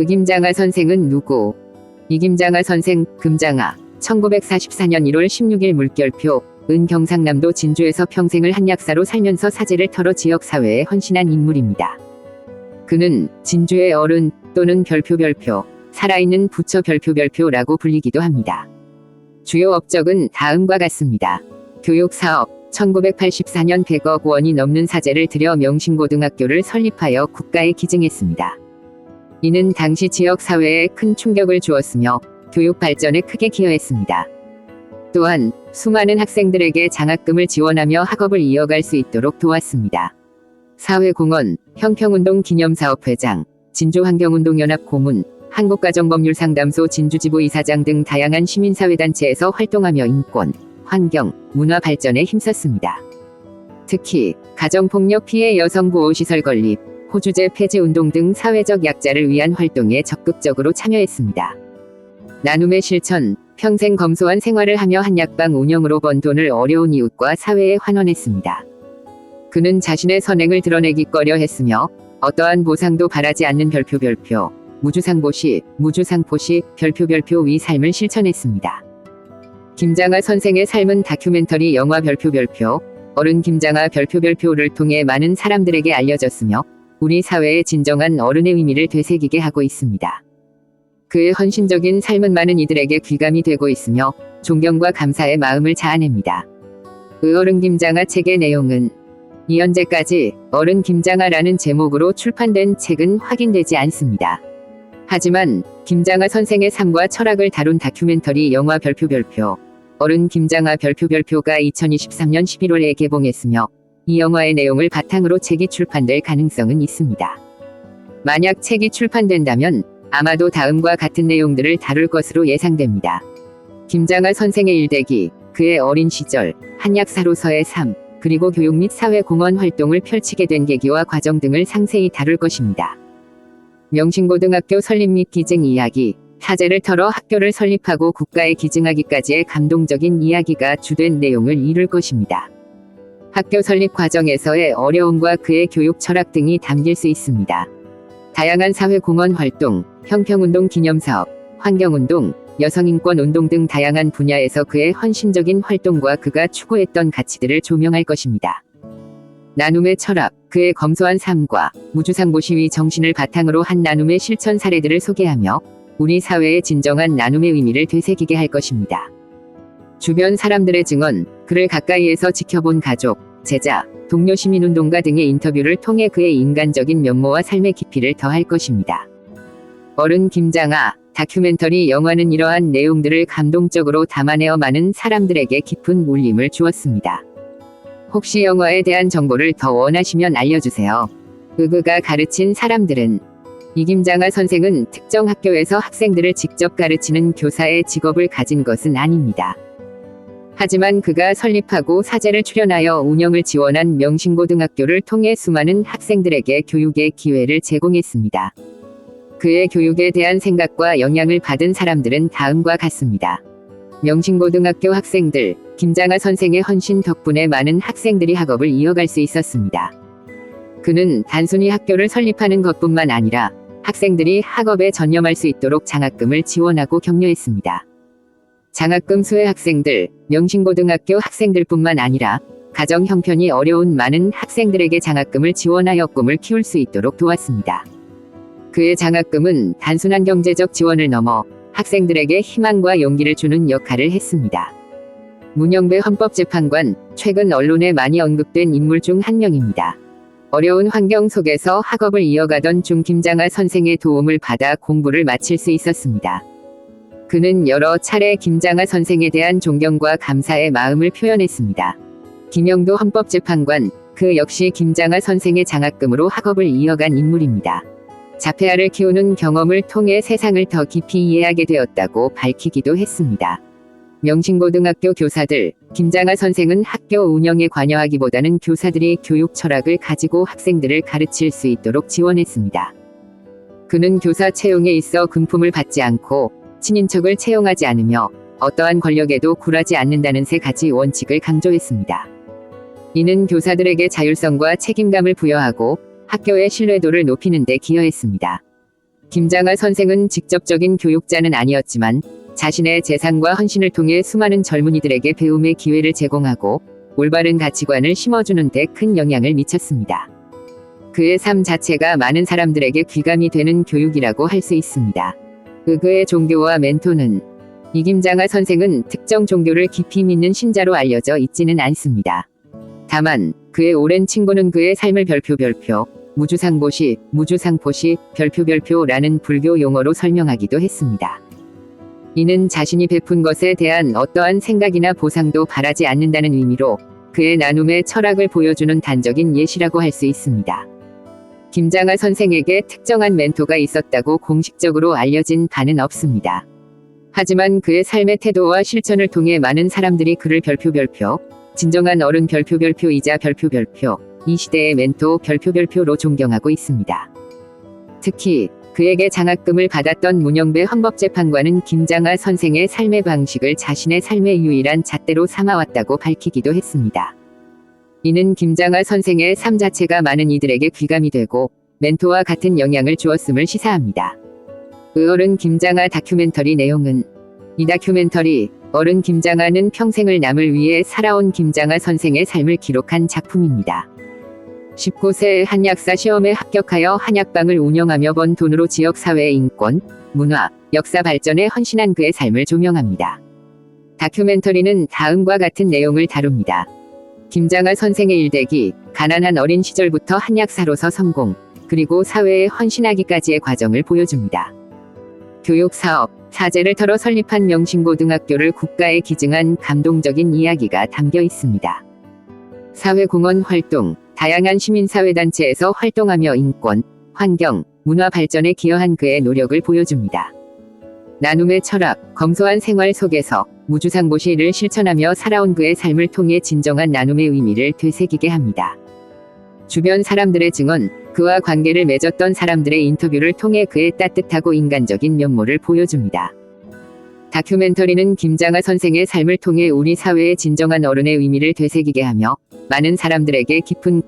김장하 선생은 누구? 김장하 선생, 금장하. 1944년 1월 16일 물결표. 은 경상남도 진주에서 평생을 한약사로 살면서 사제를 털어 지역사회에 헌신한 인물입니다. 그는 진주의 어른 또는 별표, 살아있는 부처 별표라고 불리기도 합니다. 주요 업적은 다음과 같습니다. 교육사업, 1984년 100억 원이 넘는 사재를 들여 명신고등학교를 설립하여 국가에 기증했습니다. 이는 당시 지역사회에 큰 충격을 주었으며 교육 발전에 크게 기여했습니다. 또한 수많은 학생들에게 장학금을 지원하며 학업을 이어갈 수 있도록 도왔습니다. 사회공헌, 형평운동 기념사업회장, 진주환경운동연합 고문, 한국가정법률상담소 진주지부 이사장 등 다양한 시민사회단체에서 활동하며 인권, 환경, 문화 발전에 힘썼습니다. 특히 가정폭력 피해 여성 보호시설 건립, 호주제 폐지 운동 등 사회적 약자를 위한 활동에 적극적으로 참여했습니다. 나눔의 실천, 평생 검소한 생활을 하며 한약방 운영으로 번 돈을 어려운 이웃과 사회에 환원했습니다. 그는 자신의 선행을 드러내기 꺼려 했으며 어떠한 보상도 바라지 않는 별표, 무주상보시, 별표 위 삶을 실천했습니다. 김장하 선생의 삶은 다큐멘터리 영화 별표, 어른 김장하 별표를 통해 많은 사람들에게 알려졌으며 우리 사회의 진정한 어른의 의미를 되새기게 하고 있습니다. 그의 헌신적인 삶은 많은 이들에게 귀감이 되고 있으며 존경과 감사의 마음을 자아냅니다. 어른 김장하 책의 내용은 현재까지 어른 김장하라는 제목으로 출판된 책은 확인되지 않습니다. 하지만 김장하 선생의 삶과 철학을 다룬 다큐멘터리 영화 별표, 어른 김장하 별표가 2023년 11월에 개봉했으며 이 영화의 내용을 바탕으로 책이 출판될 가능성은 있습니다. 만약 책이 출판된다면 아마도 다음과 같은 내용들을 다룰 것으로 예상됩니다. 김장하 선생의 일대기, 그의 어린 시절, 한약사로서의 삶, 그리고 교육 및 사회공헌 활동을 펼치게 된 계기와 과정 등을 상세히 다룰 것입니다. 명신고등학교 설립 및 기증 이야기, 사재를 털어 학교를 설립하고 국가에 기증하기까지의 감동적인 이야기가 주된 내용을 이룰 것입니다. 학교 설립 과정에서의 어려움과 그의 교육 철학 등이 담길 수 있습니다. 다양한 사회공헌 활동, 형평운동 기념사업, 환경운동, 여성인권운동 등 다양한 분야에서 그의 헌신적인 활동과 그가 추구했던 가치들을 조명할 것입니다. 나눔의 철학, 그의 검소한 삶과 무주상보시위 정신을 바탕으로 한 나눔의 실천 사례들을 소개하며 우리 사회의 진정한 나눔의 의미를 되새기게 할 것입니다. 주변 사람들의 증언, 그를 가까이에서 지켜본 가족, 제자, 동료 시민운동가 등의 인터뷰를 통해 그의 인간적인 면모와 삶의 깊이를 더할 것입니다. 어른 김장하 다큐멘터리 영화는 이러한 내용들을 감동적으로 담아내어 많은 사람들에게 깊은 울림을 주었습니다. 혹시 영화에 대한 정보를 더 원하시면 알려주세요. 그가 가르친 사람들은 김장하 선생은 특정 학교에서 학생들을 직접 가르치는 교사의 직업을 가진 것은 아닙니다. 하지만 그가 설립하고 사재를 출연하여 운영을 지원한 명신고등학교를 통해 수많은 학생들에게 교육의 기회를 제공했습니다. 그의 교육에 대한 생각과 영향을 받은 사람들은 다음과 같습니다. 명신고등학교 학생들, 김장하 선생의 헌신 덕분에 많은 학생들이 학업을 이어갈 수 있었습니다. 그는 단순히 학교를 설립하는 것뿐만 아니라 학생들이 학업에 전념할 수 있도록 장학금을 지원하고 격려했습니다. 장학금 수혜 학생들, 명신고등학교 학생들뿐만 아니라 가정 형편이 어려운 많은 학생들에게 장학금을 지원하여 꿈을 키울 수 있도록 도왔습니다. 그의 장학금은 단순한 경제적 지원을 넘어 학생들에게 희망과 용기를 주는 역할을 했습니다. 문영배 헌법재판관, 최근 언론에 많이 언급된 인물 중 한 명입니다. 어려운 환경 속에서 학업을 이어가던 중 김장하 선생의 도움을 받아 공부를 마칠 수 있었습니다. 그는 여러 차례 김장하 선생에 대한 존경과 감사의 마음을 표현했습니다. 김영도 헌법재판관, 그 역시 김장하 선생의 장학금으로 학업을 이어간 인물입니다. 자폐아를 키우는 경험을 통해 세상을 더 깊이 이해하게 되었다고 밝히기도 했습니다. 명신고등학교 교사들, 김장하 선생은 학교 운영에 관여하기보다는 교사들이 교육 철학을 가지고 학생들을 가르칠 수 있도록 지원했습니다. 그는 교사 채용에 있어 금품을 받지 않고 친인척을 채용하지 않으며 어떠한 권력에도 굴하지 않는다는 세 가지 원칙을 강조했습니다. 이는 교사들에게 자율성과 책임감을 부여하고 학교의 신뢰도를 높이는 데 기여했습니다. 김장하 선생은 직접적인 교육자는 아니었지만 자신의 재산과 헌신을 통해 수많은 젊은이들에게 배움의 기회를 제공하고 올바른 가치관을 심어주는 데 큰 영향을 미쳤습니다. 그의 삶 자체가 많은 사람들에게 귀감이 되는 교육이라고 할 수 있습니다. 그의 종교와 멘토는 이김장하 선생은 특정 종교를 깊이 믿는 신자로 알려져 있지는 않습니다. 다만 그의 오랜 친구는 그의 삶을 별표 무주상포시 별표라는 불교 용어로 설명하기도 했습니다. 이는 자신이 베푼 것에 대한 어떠한 생각이나 보상도 바라지 않는다는 의미로 그의 나눔의 철학을 보여주는 단적인 예시라고 할 수 있습니다. 김장하 선생에게 특정한 멘토가 있었다고 공식적으로 알려진 바는 없습니다. 하지만 그의 삶의 태도와 실천을 통해 많은 사람들이 그를 별표 진정한 어른 별표이자 이 시대의 멘토 별표로 존경하고 있습니다. 특히 그에게 장학금을 받았던 문영배 헌법재판관은 김장하 선생의 삶의 방식을 자신의 삶의 유일한 잣대로 삼아왔다고 밝히기도 했습니다. 이는 김장하 선생의 삶 자체가 많은 이들에게 귀감이 되고 멘토와 같은 영향을 주었음을 시사합니다. 어른 김장하 다큐멘터리 내용은 이 다큐멘터리 어른 김장하는 평생을 남을 위해 살아온 김장하 선생의 삶을 기록한 작품입니다. 19세 한약사 시험에 합격하여 한약방을 운영하며 번 돈으로 지역사회의 인권, 문화, 역사 발전에 헌신한 그의 삶을 조명합니다. 다큐멘터리는 다음과 같은 내용을 다룹니다. 김장하 선생의 일대기, 가난한 어린 시절부터 한약사로서 성공, 그리고 사회에 헌신하기까지의 과정을 보여줍니다. 교육사업, 사제를 털어 설립한 명신고등학교를 국가에 기증한 감동적인 이야기가 담겨 있습니다. 사회공헌 활동, 다양한 시민사회단체에서 활동하며 인권, 환경, 문화 발전에 기여한 그의 노력을 보여줍니다. 나눔의 철학, 검소한 생활 속에서 무주상보시를 실천하며 살아온 그의 삶을 통해 진정한 나눔의 의미를 되새기게 합니다. 주변 사람들의 증언, 그와 관계를 맺었던 사람들의 인터뷰를 통해 그의 따뜻하고 인간적인 면모를 보여줍니다. 다큐멘터리는 김장하 선생의 삶을 통해 우리 사회의 진정한 어른의 의미를 되새기게 하며 많은 사람들에게 깊은